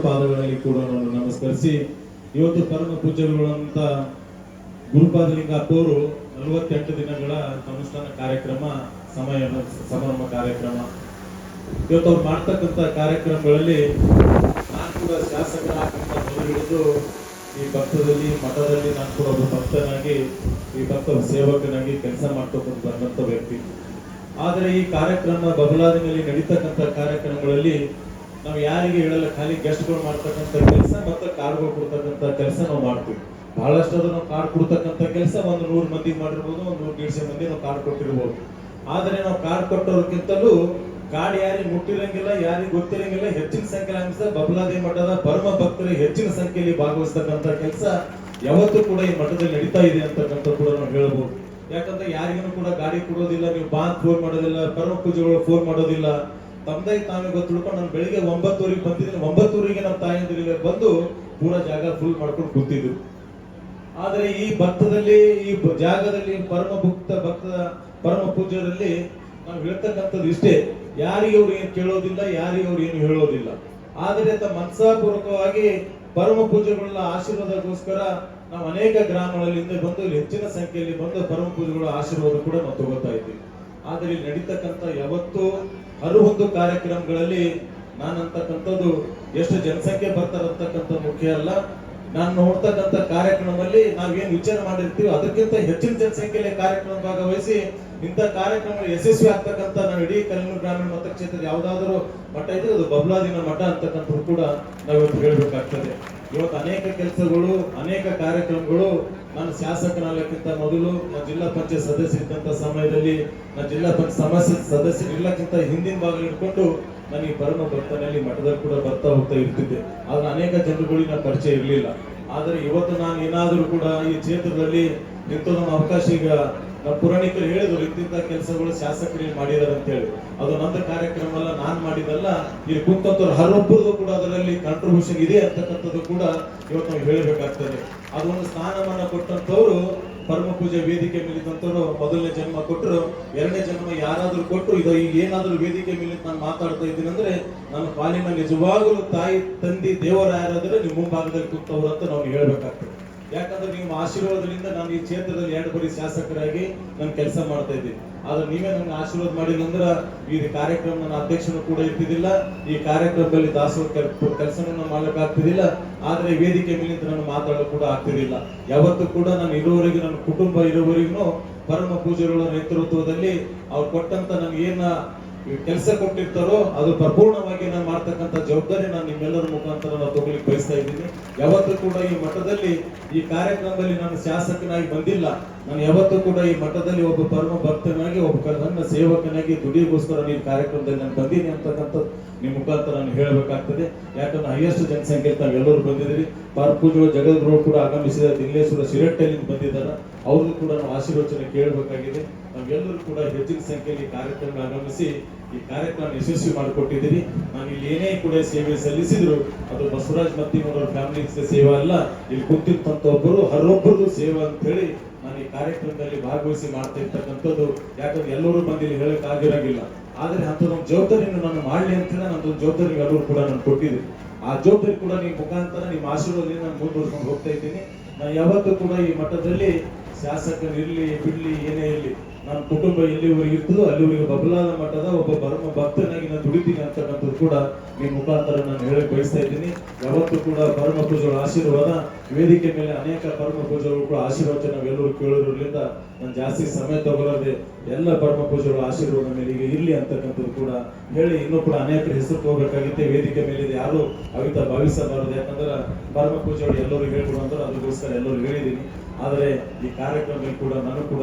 ಪಾದಗಳಲ್ಲಿ ಕೂಡ ನಾನು ನಮಸ್ಕರಿಸಿ ಇವತ್ತು ಪರಮ ಪೂಜ್ಯರುಗಳಂತ ಗುರುಪಾದಲಿಂಗಪ್ಪ ಅವರು 48 ದಿನಗಳ ಅನುಷ್ಠಾನ ಕಾರ್ಯಕ್ರಮ ಸಮಾರಂಭ ಕಾರ್ಯಕ್ರಮ ಇವತ್ತು ಅವ್ರು ಮಾಡ್ತಕ್ಕಂಥ ಕಾರ್ಯಕ್ರಮಗಳಲ್ಲಿ ನಾನು ಕೂಡ ಶಾಸಕರಾಗಿಂತ ಮೊದಲು ಹಿಡಿದು ಈ ಭಕ್ತದಲ್ಲಿ ಮಠದಲ್ಲಿ ನಾನು ಕೂಡ ಒಬ್ಬ ಭಕ್ತನಾಗಿ ಈ ಭಕ್ತ ಸೇವಕನಾಗಿ ಕೆಲಸ ಮಾಡ್ತಕ್ಕಂಥ ಬಂದಂತ ವ್ಯಕ್ತಿ. ಆದರೆ ಈ ಕಾರ್ಯಕ್ರಮ ಬಬಲಾದಿನಲ್ಲಿ ನಡೀತಕ್ಕಂಥ ಕಾರ್ಯಕ್ರಮಗಳಲ್ಲಿ ನಾವು ಯಾರಿಗೆ ಹೇಳಲ್ಲ, ಖಾಲಿ ಗೆಸ್ಟ್ಗಳು ಮಾಡ್ತಕ್ಕಂಥ ಕೆಲಸ ಮತ್ತೆ ಕಾರ್ಡ್ಗಳು ಕೊಡ್ತಕ್ಕಂಥ ಕೆಲಸ ನಾವು ಮಾಡ್ತೀವಿ. ಬಹಳಷ್ಟು ನಾವು ಕಾರ್ಡ್ ಕೊಡ್ತಕ್ಕಂಥ ಕೆಲಸ ಒಂದು 100 ಮಂದಿಗೆ ಮಾಡಿರ್ಬೋದು, ಒಂದು 100-150 ಮಂದಿ ನಾವು ಕಾರ್ಡ್ ಕೊಟ್ಟಿರ್ಬೋದು. ಆದರೆ ನಾವು ಕಾರ್ಡ್ ಕೊಟ್ಟೋರ್ಗಿಂತಲೂ ಕಾರ್ಡ್ ಯಾರಿಗೆ ಮುಟ್ಟಿರಂಗಿಲ್ಲ, ಯಾರಿಗೆ ಗೊತ್ತಿರಂಗಿಲ್ಲ, ಹೆಚ್ಚಿನ ಸಂಖ್ಯೆಯಲ್ಲಿ ಬಬಲಾದಿ ಮಠದ ಪರಮ ಭಕ್ತರಿಗೆ ಹೆಚ್ಚಿನ ಸಂಖ್ಯೆಯಲ್ಲಿ ಭಾಗವಹಿಸ್ತಕ್ಕಂಥ ಕೆಲಸ ಯಾವತ್ತೂ ಕೂಡ ಈ ಮಠದಲ್ಲಿ ನಡೀತಾ ಇದೆ ಅಂತಕ್ಕಂಥ ಕೂಡ ನಾವು ಹೇಳ್ಬೋದು. ಯಾಕಂದ್ರೆ ಯಾರಿಗೂ ಕೂಡ ಗಾಡಿ ಕೊಡೋದಿಲ್ಲ, ನೀವು ಬಾಂಕ್ ಫೋನ್ ಮಾಡೋದಿಲ್ಲ, ಪರಮ ಪೂಜೆಗಳು ಫೋನ್ ಮಾಡೋದಿಲ್ಲ. ತಮ್ಮದೇ ತಾವೇ ಗೊತ್ತು ತಿಳ್ಕೊಂಡು ನಾನು ಬೆಳಿಗ್ಗೆ 9:00 ಬಂದಿದ್ದೀನಿ, 9:00 ನಮ್ಮ ತಾಯಂದಿರಿಗೆ ಬಂದು ಪೂರಾ ಜಾಗ ಫುಲ್ ಮಾಡ್ಕೊಂಡು ಕೂತಿದ್ರು. ಆದರೆ ಈ ಭಕ್ತದಲ್ಲಿ ಈ ಜಾಗದಲ್ಲಿ ಪರಮ ಪೂಜ್ಯರಲ್ಲಿ ನಾವು ಹೇಳ್ತಕ್ಕಂಥದ್ದು ಇಷ್ಟೇ, ಯಾರಿಗೆ ಅವ್ರು ಏನು ಕೇಳೋದಿಲ್ಲ, ಯಾರಿಗೆ ಅವ್ರು ಏನು ಹೇಳೋದಿಲ್ಲ. ಆದರೆ ಮನಸಾಪೂರ್ವಕವಾಗಿ ಪರಮ ಪೂಜ್ಯಗಳ ಆಶೀರ್ವಾದಕ್ಕೋಸ್ಕರ ನಾವು ಅನೇಕ ಗ್ರಾಮಗಳಲ್ಲಿ ಬಂದು ಇಲ್ಲಿ ಹೆಚ್ಚಿನ ಸಂಖ್ಯೆಯಲ್ಲಿ ಬಂದು ಪರಮ ಪೂಜೆಗಳ ಆಶೀರ್ವಾದ ಕೂಡ ನಾವು ತಗೋತಾ ಇದ್ದೀವಿ. ಆದರೆ ಇಲ್ಲಿ ನಡೀತಕ್ಕಂಥ ಯಾವತ್ತೂ ಹಲವೊಂದು ಕಾರ್ಯಕ್ರಮಗಳಲ್ಲಿ ನಾನು ಅಂತಕ್ಕಂಥದ್ದು ಎಷ್ಟು ಜನಸಂಖ್ಯೆ ಬರ್ತಾರಂತಕ್ಕಂಥ ಮುಖ್ಯ ಅಲ್ಲ. ನಾನು ನೋಡ್ತಕ್ಕಂಥ ಕಾರ್ಯಕ್ರಮದಲ್ಲಿ ನಾವೇನು ವಿಚಾರ ಮಾಡಿರ್ತೀವಿ ಅದಕ್ಕಿಂತ ಹೆಚ್ಚಿನ ಜನಸಂಖ್ಯೆಯಲ್ಲಿ ಕಾರ್ಯಕ್ರಮ ಭಾಗವಹಿಸಿ ಇಂಥ ಕಾರ್ಯಕ್ರಮ ಯಶಸ್ವಿ ಆಗ್ತಕ್ಕಂಥ ನಾವು ಇಡೀ ಕಲಬುರಗಿ ಗ್ರಾಮೀಣ ಮತಕ್ಷೇತ್ರದ ಯಾವ್ದಾದ್ರು ಮಠ ಇದ್ರೆ ಅದು ಬಬಲಾದಿನ ಮಠ ಅಂತಕ್ಕಂಥದ್ದು ಕೂಡ ನಾವು ಇವತ್ತು ಹೇಳ್ಬೇಕಾಗ್ತದೆ. ಇವತ್ತು ಅನೇಕ ಕೆಲಸಗಳು, ಅನೇಕ ಕಾರ್ಯಕ್ರಮಗಳು ನಾನು ಶಾಸಕನಾಗಕ್ಕಿಂತ ಮೊದಲು ನಾನು ಜಿಲ್ಲಾ ಪಂಚಾಯತ್ ಸದಸ್ಯ ಇದ್ದಂತ ಸಮಯದಲ್ಲಿ ನಾನು ಜಿಲ್ಲಾ ಪಂಚಾಯತ್ ಸದಸ್ಯ ಇರ್ಲಕ್ಕಿಂತ ಹಿಂದಿನ ಭಾಗ ಇಟ್ಕೊಂಡು ನಾನು ಈ ಪರಮ ಭಕ್ತನಲ್ಲಿ ಮಠದಲ್ಲಿ ಕೂಡ ಬರ್ತಾ ಹೋಗ್ತಾ ಇರ್ತಿದ್ದೆ. ಆದ್ರೆ ಅನೇಕ ಜನರುಗಳಿಗೆ ನಾನು ಪರಿಚಯ ಇರಲಿಲ್ಲ. ಆದರೆ ಇವತ್ತು ನಾನು ಏನಾದರೂ ಕೂಡ ಈ ಕ್ಷೇತ್ರದಲ್ಲಿ ನಿಂತು ನಮ್ಮ ಅವಕಾಶ, ಈಗ ನಮ್ಮ ಪುರಾಣಿಕರು ಹೇಳಿದ್ರು ಇಂತಿಂತ ಕೆಲಸಗಳು ಶಾಸಕರಿಗೆ ಮಾಡಿದಾರೆ ಅಂತ ಹೇಳಿ. ಅದು ನನ್ನ ಕಾರ್ಯಕ್ರಮ ಅಲ್ಲ, ನಾನ್ ಮಾಡಿದಲ್ಲ, ಇಲ್ಲಿ ಕುಂತವ್ರು ಹರೊಬ್ಬರದು ಕೂಡ ಅದರಲ್ಲಿ ಕಾಂಟ್ರಿಬ್ಯೂಷನ್ ಇದೆ ಅಂತಕ್ಕಂಥದ್ದು ಕೂಡ ಇವತ್ತು ನಾವು ಹೇಳಬೇಕಾಗ್ತದೆ. ಅದೊಂದು ಸ್ಥಾನಮಾನ ಕೊಟ್ಟಂತವ್ರು ಪರಮ ಪೂಜೆ ವೇದಿಕೆ ಮೇಲಿದ್ದಂತವ್ರು ಮೊದಲನೇ ಜನ್ಮ ಕೊಟ್ಟರು, ಎರಡನೇ ಜನ್ಮ ಯಾರಾದ್ರೂ ಕೊಟ್ಟರು. ಇದು ಈಗ ಏನಾದ್ರೂ ವೇದಿಕೆ ಮೇಲೆ ನಾನು ಮಾತಾಡ್ತಾ ಇದ್ದೀನಿ ಅಂದ್ರೆ ನನ್ನ ಪಾಲಿನ ನಿಜವಾಗಲೂ ತಾಯಿ ತಂದಿ ದೇವರ ಯಾರಾದ್ರೆ ನೀವು ಮುಂಭಾಗದಲ್ಲಿ ಕೂತವ್ರು ಅಂತ ನಾವು ಹೇಳ್ಬೇಕಾಗ್ತದೆ. ಯಾಕಂದ್ರೆ ನಿಮ್ಮ ಆಶೀರ್ವಾದದಿಂದ ನಾನು ಈ ಕ್ಷೇತ್ರದಲ್ಲಿ 2 ಬಾರಿ ಶಾಸಕರಾಗಿ ನಾನು ಕೆಲಸ ಮಾಡ್ತಾ ಇದ್ದೀನಿ. ಆದ್ರೆ ನೀವೇ ನಮ್ಗೆ ಆಶೀರ್ವಾದ ಮಾಡಿಲ್ಲ ಅಂದ್ರೆ ಈ ಕಾರ್ಯಕ್ರಮ ನನ್ನ ಅಧ್ಯಕ್ಷನು ಕೂಡ ಇರ್ತಿದ್ದಿಲ್ಲ, ಈ ಕಾರ್ಯಕ್ರಮದಲ್ಲಿ ದಾಸೋಹ ಕೆಲಸನೂ ಮಾಡ್ಲಿಕ್ಕೆ ಆಗ್ತಿದ್ದಿಲ್ಲ, ಆದ್ರೆ ವೇದಿಕೆ ಮೇಲೆ ನಾನು ಮಾತಾಡಲು ಕೂಡ ಆಗ್ತಿರ್ಲಿಲ್ಲ. ಯಾವತ್ತೂ ಕೂಡ ನಾನು ಇರೋವರೆಗೂ, ನನ್ನ ಕುಟುಂಬ ಇರೋವರೆಗೂ ಪರಮ ಪೂಜೆಗಳ ನೇತೃತ್ವದಲ್ಲಿ ಅವ್ರು ಕೊಟ್ಟಂತ ನನ್ಗೆ ಏನ ಕೆಲಸ ಕೊಟ್ಟಿರ್ತಾರೋ ಅದು ಪರಿಪೂರ್ಣವಾಗಿ ನಾನು ಮಾಡ್ತಕ್ಕಂಥ ಜವಾಬ್ದಾರಿ ನಾನು ನಿಮ್ಮೆಲ್ಲರ ಮುಖಾಂತರ ನಾವು ತಗೊಳ್ಳಿಕ್ಕೆ ಬಯಸ್ತಾ ಇದ್ದೀನಿ. ಯಾವತ್ತೂ ಕೂಡ ಈ ಮಠದಲ್ಲಿ ಈ ಕಾರ್ಯಕ್ರಮದಲ್ಲಿ ನಾನು ಶಾಸಕನಾಗಿ ಬಂದಿಲ್ಲ. ನಾನು ಯಾವತ್ತೂ ಕೂಡ ಈ ಮಠದಲ್ಲಿ ಒಬ್ಬ ಪರಮ ಭಕ್ತನಾಗಿ, ಒಬ್ಬ ನನ್ನ ಸೇವಕನಾಗಿ ದುಡಿಯೋಗೋಸ್ಕರ ಈ ಕಾರ್ಯಕ್ರಮದಲ್ಲಿ ನಾನು ಬಂದೀನಿ ಅಂತಕ್ಕಂಥದ್ದು ನಿಮ್ಮ ಮುಖಾಂತರ ನಾನು ಹೇಳಬೇಕಾಗ್ತದೆ. ಯಾಕಂದ್ರೆ ಹೈಯೆಸ್ಟ್ ಜನಸಂಖ್ಯೆ ತಾವೆಲ್ಲರೂ ಬಂದಿದ್ದೀರಿ. ಪರಮ ಪೂಜೆಗಳು ಜಗದ್ಗುರು ಕೂಡ ಆಗಮಿಸಿದ ದಿಲ್ಲೇಶ್ವರ ಶಿರಟ್ಟೆಯಲ್ಲಿ ಬಂದಿದ್ದಾರೆ, ಅವ್ರಿಗೂ ಕೂಡ ನಾವು ಆಶೀರ್ವಚನೆ ಕೇಳಬೇಕಾಗಿದೆ. ನಾವೆಲ್ಲರೂ ಕೂಡ ಹೆಚ್ಚಿನ ಸಂಖ್ಯೆಯಲ್ಲಿ ಕಾರ್ಯಕ್ರಮ ಆಗಮಿಸಿ ಈ ಕಾರ್ಯಕ್ರಮ ಯಶಸ್ವಿ ಮಾಡಿಕೊಟ್ಟಿದ್ದೀರಿ. ನಾನು ಇಲ್ಲಿ ಏನೇ ಕೂಡ ಸೇವೆ ಸಲ್ಲಿಸಿದ್ರು ಅದು ಬಸವರಾಜ್ ಮತ್ತಿನವರ ಫ್ಯಾಮಿಲಿ ಸೇವೆ ಅಲ್ಲ, ಇಲ್ಲಿ ಕುಂತಿರ್ತಂತ ಒಬ್ಬರು ಹರೊಬ್ಬರದು ಸೇವೆ ಅಂತ ಹೇಳಿ ನಾನು ಈ ಕಾರ್ಯಕ್ರಮದಲ್ಲಿ ಭಾಗವಹಿಸಿ ಮಾಡ್ತಾ ಇರ್ತಕ್ಕಂಥದ್ದು. ಯಾಕಂದ್ರೆ ಎಲ್ಲರೂ ಬಂದು ಇಲ್ಲಿ ಹೇಳಕ್ ಆಗಿರಂಗಿಲ್ಲ, ಆದ್ರೆ ಅಂಥದ್ದೊಂದು ಜವಾಬ್ದಾರಿಯನ್ನು ನಾನು ಮಾಡ್ಲಿ ಅಂತ ನನ್ನೊಂದು ಜವಾಬ್ದಾರಿ ಎಲ್ಲರೂ ಕೂಡ ನಾನು ಕೊಟ್ಟಿದ್ದೀನಿ. ಆ ಜವಾಬ್ದಾರಿ ಕೂಡ ನಿಮ್ಮ ಮುಖಾಂತರ ನಿಮ್ಮ ಆಶೀರ್ವಾದದಿಂದ ನಾನು ಮುಂದುವರ್ಕೊಂಡು ಹೋಗ್ತಾ ಇದ್ದೀನಿ. ನಾನು ಯಾವತ್ತೂ ಕೂಡ ಈ ಮಠದಲ್ಲಿ ಶಾಸಕನಿರ್ಲಿ ಬಿಡ್ಲಿ ಏನೇ ಇರಲಿ, ನನ್ನ ಕುಟುಂಬ ಎಲ್ಲಿವರೆಗೆ ಇರ್ತದೋ ಅಲ್ಲಿವರೆಗೆ ಬಬಲಾದ ಮಠದ ಒಬ್ಬ ಪರಮ ಭಕ್ತನಾಗಿ ನಾನು ದುಡಿತೀನಿ ಅಂತಕ್ಕಂಥದ್ದು ಕೂಡ ನಿಮ್ಮ ಮುಖಾಂತರ ನಾನು ಹೇಳಕ್ ಬಯಸ್ತಾ ಇದ್ದೀನಿ. ಯಾವತ್ತೂ ಕೂಡ ಪರಮ ಪೂಜೆಗಳ ಆಶೀರ್ವಾದ ವೇದಿಕೆ ಮೇಲೆ ಅನೇಕ ಪರಮ ಪೂಜೆಗಳು ಕೂಡ ಆಶೀರ್ವಾದ ನಾವೆಲ್ಲರೂ ಕೇಳೋದ್ರಿಂದ ನಾನು ಜಾಸ್ತಿ ಸಮಯ ತಗೊಳ್ಳದೆ ಎಲ್ಲ ಪರಮ ಪೂಜೆಗಳ ಆಶೀರ್ವಾದ ಮೇಲೆ ಈಗ ಇರ್ಲಿ ಅಂತಕ್ಕಂಥದ್ದು ಕೂಡ ಹೇಳಿ, ಇನ್ನೂ ಕೂಡ ಅನೇಕರ ಹೆಸರು ಹೋಗ್ಬೇಕಾಗಿತ್ತೆ. ವೇದಿಕೆ ಮೇಲೆ ಯಾರು ಅವಿತ ಭಾವಿಸಬಾರದು, ಯಾಕಂದ್ರೆ ಪರಮ ಪೂಜೆಗಳು ಎಲ್ಲರೂ ಹೇಳ್ಕೊಡು ಅಂದ್ರೆ ಅದಕ್ಕೋಸ್ಕರ ಎಲ್ಲರೂ ಹೇಳಿದ್ದೀನಿ. ಆದರೆ ಈ ಕಾರ್ಯಕ್ರಮದಲ್ಲಿ ಕೂಡ ನಾನು ಕೂಡ